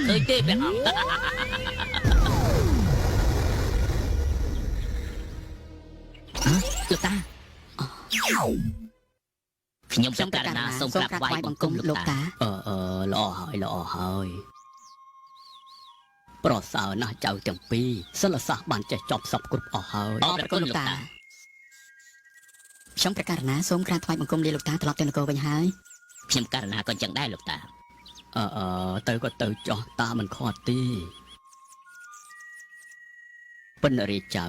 เคยเต้แบบลูกตาខ្ញុំចង់ករណាសូមក្រាបថ្វាយបង្គំលោកតាល្អហើយប្រសើរណាស់ចៅទាំងពីរសិលសាស្ត្របានចេះចប់សពគ្រប់អស់ហើយអរគុណលោកតាខ្ញុំប្រកាសណាសូមក្រាបថ្វាយបង្គំលាលោកតាត្រឡប់ទៅនគរវិញហើយខ្ញុំករណាក៏ចឹងដែរលោកតាទៅក៏ទៅចោះតាមិនខត់ទេពិនរាជចៅ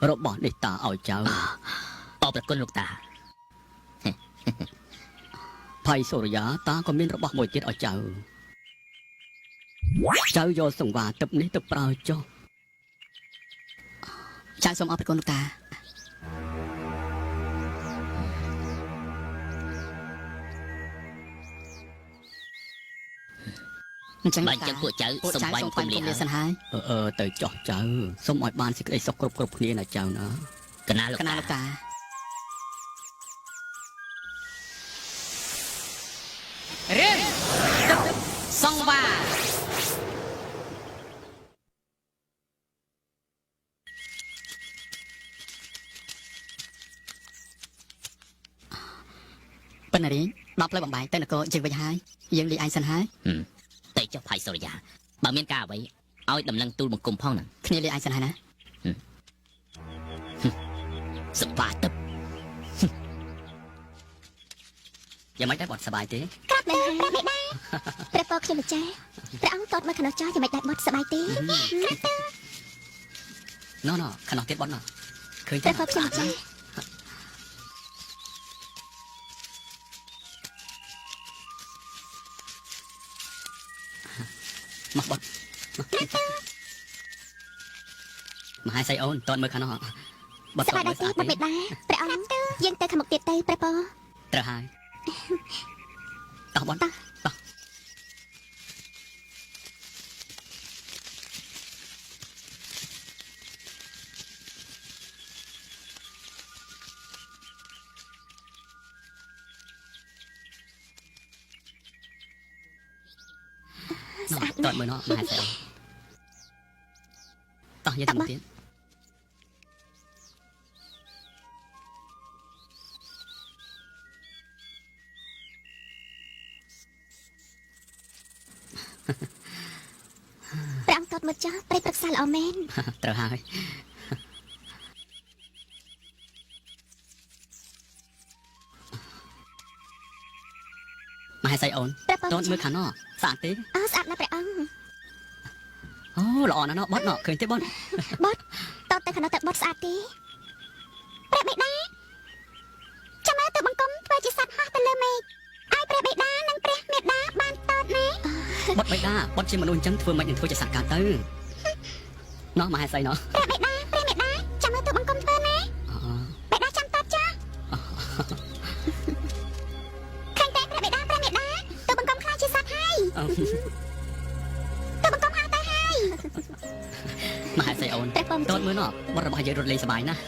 របស់នេះតាឲ្យចៅអរគុណលោកតាផៃសូរិយាតាក៏មានរបស់មួយទៀតឲ្យចៅយកសង្វារទឹកនេះទៅប្រើចុះចៅសូមអរគុណលោកតាអញ្ចឹងពួកចៅសូមបាយគុំលាសិនហើយទៅចោះចៅសូមឲ្យបានសេចក្តីសុខគ្រប់គ្នាណាចៅណាកណាលោកតារឿងសង្វារប៉ុណ្ណារីដល់ផ្លូវបំបាយទៅនគរជិះវិញហើយយើងលីឯងសិនហើយតែចុះផៃសូរិយាបើមានការអ្វីឲ្យដំណឹងទូលបង្គំផងណាគ្នាលីឯងសិនហើយណាសប្បាយទឹកយ៉ាងម៉េចដែរបត់សប្បាយទេក្រាបដែរក្រាបដែរព្រះពរខ្ញុំម្ចាស់ព្រះអង្គតតមកខ្នោះចោះយ៉ាងម៉េចដែរបត់សប្បាយទេណូខ្នោះទៀតបត់ណោឃើញទេព្រះពរខ្ញុំម្ចាស់មកបត់មហាសៃអូនតតមើលខាងនោះបត់សប្បាយដែរទេបត់មិនដែរព្រះអង្គទៅយើងទៅខាងមុខទៀតទៅព្រះពរត្រូវហើយតោះបត់តោះតើមើលនោះមហាសៃអូនតោះយើងទៅទៀតព្រះអង្គតតមកចាស់ព្រៃប្រឹក្សាល្អមែនត្រូវហើយមហាសៃអូនតតមើលខាងនោះស្អាតទេស្អាតណាស់ព្រះអង្គអូល្អណាស់ណោះបត់ណោះឃើញទេបត់តតទៅខាងនោះទៅបត់ស្អាតទេព្រះបិតាចាំមើលទៅបង្គំធ្វើជាសត្វហោះទៅលើមេឃឲ្យព្រះបិតានិងព្រះមេដាបានតតណាបត់បិតាបត់ជាមនុស្សអញ្ចឹងធ្វើមិននឹងធ្វើជាសត្វកើតទៅណោះមហាសៃណោះព្រះមេដាចាំមើលទៅបង្គំធ្វើណាបិតាចាំតតចាឃើញតែព្រះមេដាទៅបង្គំខ្លាចជាសត្វហើយទៅបង្គំហៅទៅហើយមហាសៃអូនតតមើលណោះបត់របស់យើងរត់លេងសប្បាយណាស់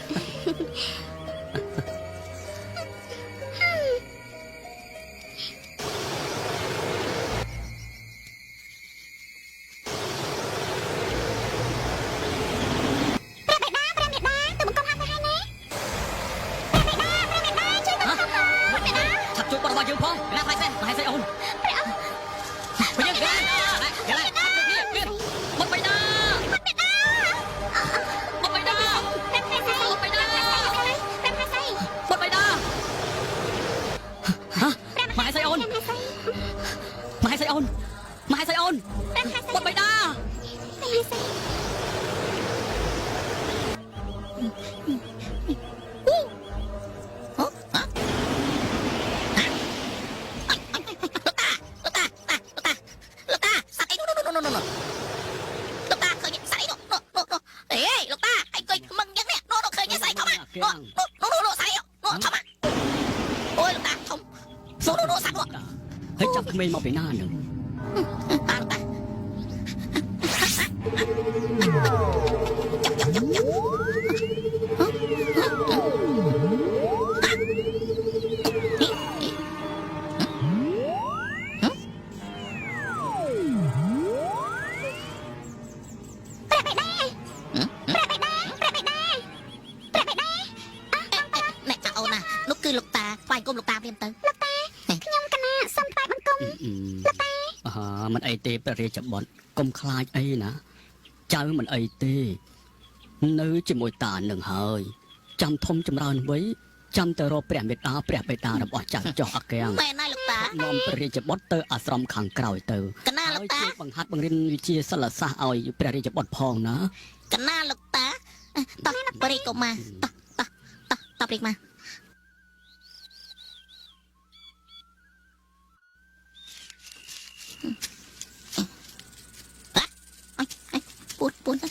ហើយចាប់ក្មេងមកពីណានឹង ណានោះគឺលោកតាស្វែងគុំលោកតាព្រាមទៅ ខ្ញុំកណាសុំថ្វាយបង្គំ មិនអីទេព្រះរាជបុត្រកុំខ្លាចអីណាចៅមិនអីទេនៅជាមួយតានឹងហើយចាំធំចម្រើនវ័យចាំទៅរកព្រះមេត្តាព្រះបិតារបស់ចៅចុះអគាំង មែនហើយលោកតា នាំព្រះរាជបុត្រទៅអាស្រមខាងក្រោយទៅ កណាលោកតា ជួយបង្ហាត់បង្រៀនវិជ្ជាសិលសាស្ត្រឲ្យព្រះរាជបុត្រផងណា កណាលោកតាតោះបរិកុមារតោះបរិកុមារពួនទៅ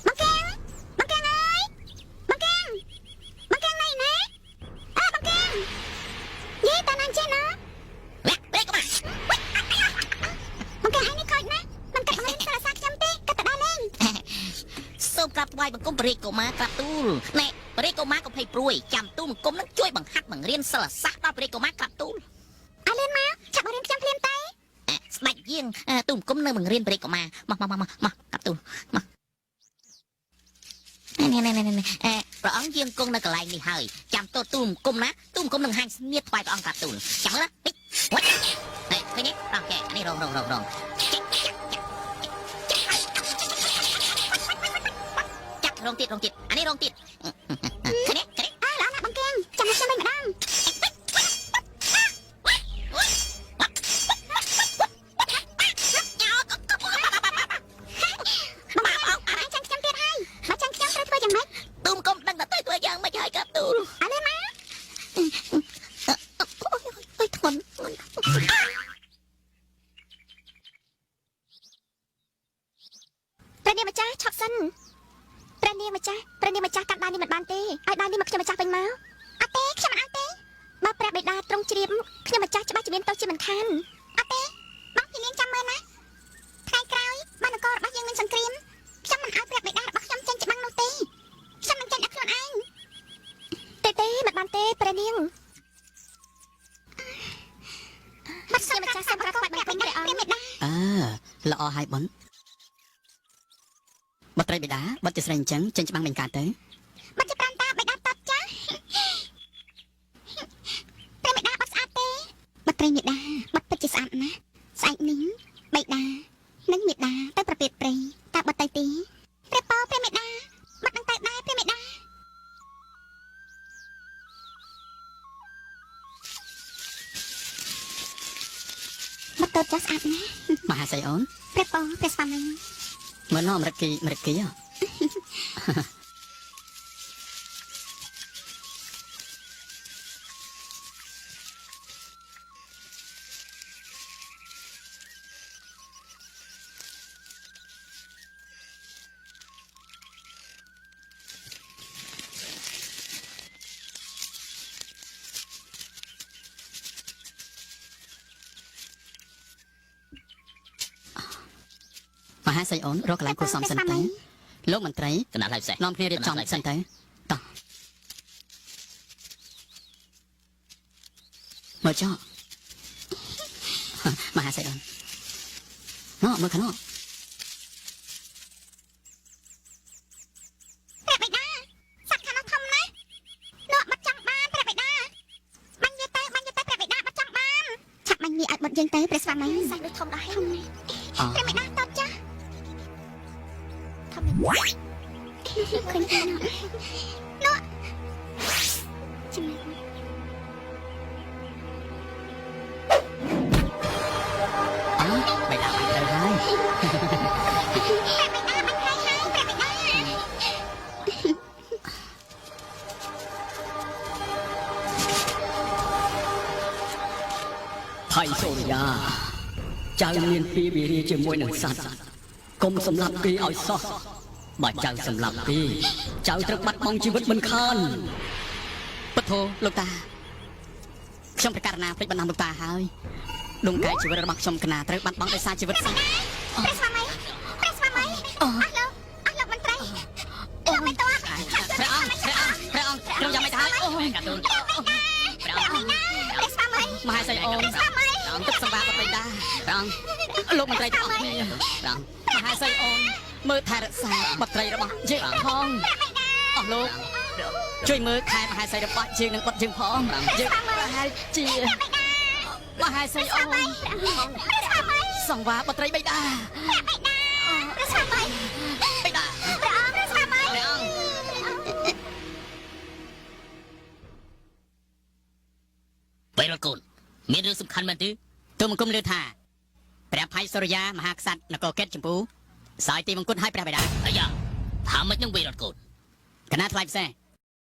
បង្គំអើយបង្គំណៃណាអើបង្គំយីតាណានចេះណា បរិកុមារ បង្គំឯនេះខូចណាមិនកាត់មិនសារសាខ្ញុំទេកាត់ទៅដល់លេង សូមក្រាបថ្វាយបង្គំបរិកុមារក្រាបទូលណែបរិកុមារកុំភ័យព្រួយចាំទូលបង្គំនឹងជួយបង្ហាត់បង្រៀនសិលសាស្ត្រដល់បរិកុមារក្រាបទូល ឲ្យលឿនមកឆាប់បរៀនខ្ញុំភ្លាមទៅ ស្ដេចយាងទូលបង្គំនៅបង្រៀនបរិកុមារមកក្រាបទូលមកនេះព្រះអង្គយាងគង់នៅកន្លែងនេះហើយចាំទូលបង្គំណាទូលបង្គំនឹងហាញស្នៀតថ្វាយព្រះអង្គក្រាបទូលចាំមើលណាហុចឃើញទេរងចេះនេះរងចាក់រងទៀតអានេះរងទៀតឃើញទេ អើល្អណាស់បង្គំចាំខ្ញុំវិញម្ដង ទូមកុំដឹងតែទៅធ្វើយ៉ាងម៉េចហើយក្រាបទូល អើលឿនមក អើយធ្ងន់ ព្រះនាងម្ចាស់ឆក់សិនព្រះនាងម្ចាស់កាត់ដាវនេះមិនបានទេឲ្យដាវនេះមកខ្ញុំម្ចាស់វិញមកអត់ទេខ្ញុំមិនអត់ទេបើព្រះបិតាទ្រង់ជ្រាបខ្ញុំម្ចាស់ច្បាស់ជាមានទោសជាមិនខានអត់ទេបងពីនាងចាំមើលណាថ្ងៃក្រោយបាននគររបស់យើងមានសង្គ្រាមខ្ញុំមិនឲ្យព្រះបិតារបស់ខ្ញុំចេញច្បាំងនោះទេខ្ញុំនឹងចេញឲ្យខ្លួនឯងទេមិនបានទេព្រះនាងបាត់ខ្ញុំម្ចាស់សូមប្រកបបង្គំព្រះអង្គមេដា ល្អហើយបុនបុត្រីបិតាបុត្រជាស្រីអញ្ចឹងចេញច្បាំងវិញកើតទៅ បាត់ជាប្រាំតាបិតាតតចាព្រះមេដាបាត់ស្អាតទេបាត់ត្រីមេដាបាត់ពិតជាស្អាតណាស់ស្អែកនេះបិតានិងមេដាទៅប្រភេទព្រៃតើបាត់ទៅទេព្រះប៉ោព្រះមេដាបាត់នឹងទៅដែរព្រះមេដាបាត់ទៅចាស់ស្អាតណាស់ មហាសីអូន ព្រះប៉ោព្រះស្វាមី មើលណោមរកគីមហាសីអូនរកកន្លែងគួរសមសិនទៅលោកមន្ត្រី កណ្ដាលហើយផ្សេង នាំគ្នារៀបចំសិនទៅតោះមើលចោមហាសីអូនណោមើលខាងនោះ ព្រះបិតាសត្វខាងនោះធំណាស់លោកបាត់ចង់បានព្រះបិតាបាញ់យកទៅព្រះបិតាបាត់ចង់បានឆាប់បាញ់វាឲ្យបាត់យើងទៅព្រះស្វាមីសាច់ដូចធំដែរធំណាស់ព្រះបិតាតបចាស់ធំណាស់ឃើញទេលោកចាំមើល បិតាបាញ់ទៅហើយ ថៃសូរិយាចៅមានពីវិរិយជាមួយនឹងសត្វកុំសម្លាប់គេឲ្យសោះបើចៅសម្លាប់គេចៅត្រូវបាត់បង់ជីវិតមិនខានពធលោកតាខ្ញុំប្រកាសណាពេចបណ្ដាំលោកតាហើយដងកាយជីវិតរបស់ខ្ញុំកណាត្រូវបាត់បង់ដោយសារជីវិតសត្វ ព្រះស្វាមីអស់លោកមន្ត្រីលោកមិនតប ព្រះអង្គខ្ញុំយ៉ាងម៉េចទៅហើយអូយកាទូនព្រះអង្គ ព្រះស្វាមី មហាសីអូនអង្គទឹកសម្បាបបិតាព្រះអង្គលោកមន្ត្រីទាំងអស់គ្នាព្រះអង្គមហាសីអូនមើលថែរក្សាបត្រីរបស់យើងផងអស់លោក ជួយមើលខែមហាសីរបស់ជាងនឹងបាត់ជាងផងយើងប្រហែលជាមហាសីអូនសង្វាបត្រីបៃតាព្រះស្វាមីបៃតាព្រះអង្គព្រះស្វាមីព្រះអង្គ បេរកូនមានរឿងសំខាន់មែនទេ ទូមង្គមលើថាព្រះភ័យសូរិយាមហាក្សត្រនគរកេតុចម្ពូសោយទីមង្គលឲ្យព្រះបិតា អាយ៉ាថាម៉េចនឹងបេរកូន គណៈថ្លៃផ្សេង